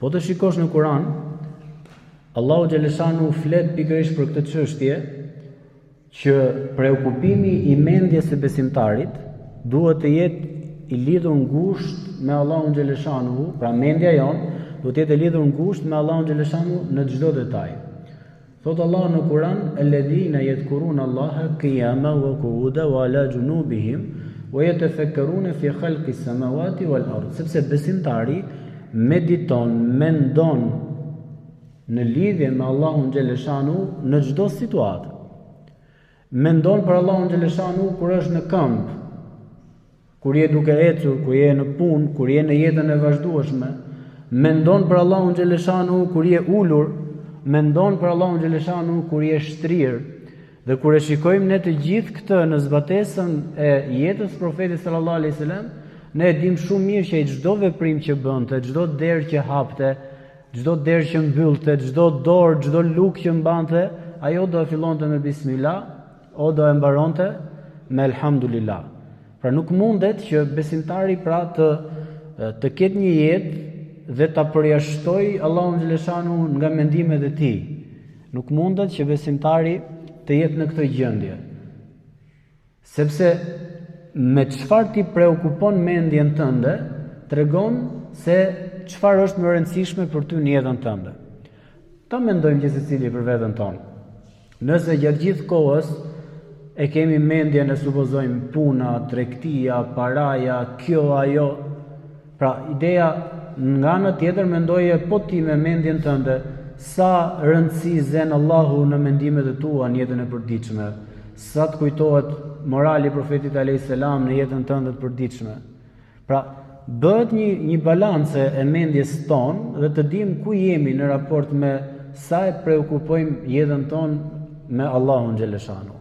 Po të shikosh në Kur'an, Allahu xhaleshanu flet pikërisht për këtë çështje që preokupimi i mendjes së besimtarit duhet të jetë i lidhur ngushtë me Allahun xhaleshanu, pra mendja jon duhet të jetë e lidhur ngushtë me Allahun xhaleshanu në çdo detaj. Thot Allah në Kur'an: "Alladhina yadhkuruna Allaha qiyaman wa qu'udan wa ala junubihim wa yatafakkaruna fi khalqis samawati wal ard." Sepse besimtari mediton, mendon në lidhje me Allahun xhaleshanu në çdo situatë. Mendon për Allahun xhaleshanu kur është në këmbë, kur je duke ecur, kur je në punë, kur je në jetën e vazhdueshme. Mendon për Allahun xhaleshanu kur je ulur, mendon për Allahun xhaleshanu kur je shtrirë. Dhe kur e shikojmë ne të gjithë këtë në zbatesën e jetës profetit sallallahu alaihi wasallam, ne e dim shumë mirë që çdo veprim që bënte, çdo derë që hapte, çdo derë që mbyllte, çdo dorë, çdo luk që mbante, ajo do e fillonte me bismillah, o do e mbaronte me elhamdulillah. Pra nuk mundet që besimtari pra të ketë një jetë dhe ta përjashtoj Allahun xhaleshanu nga mendimet e tij. Nuk mundet që besimtari të jetë në këtë gjendje. Sepse me çfarë ti preokupon mendjen tënde, tregon se çfarë është më e rëndësishme për ty në jetën tënde. Ta mendojmë që secili për veten tonë. Nëse gjatë gjithë kohës e kemi mendjen e supozojmë puna, tregtia, paraja, kjo, ajo. Pra ideja nga ana tjetër mendoje po ti me mendjen tënde sa rëndësi zen Allahu në mendimet e tua në jetën e përditshme, sa të kujtohet morali profetit alayhis salam në jetën tënde të përditshme. Pra bëhet një balance e mendjes tonë dhe të dim ku jemi në raport me sa e preokupojmë jetën tonë me Allahun xhaleshanu.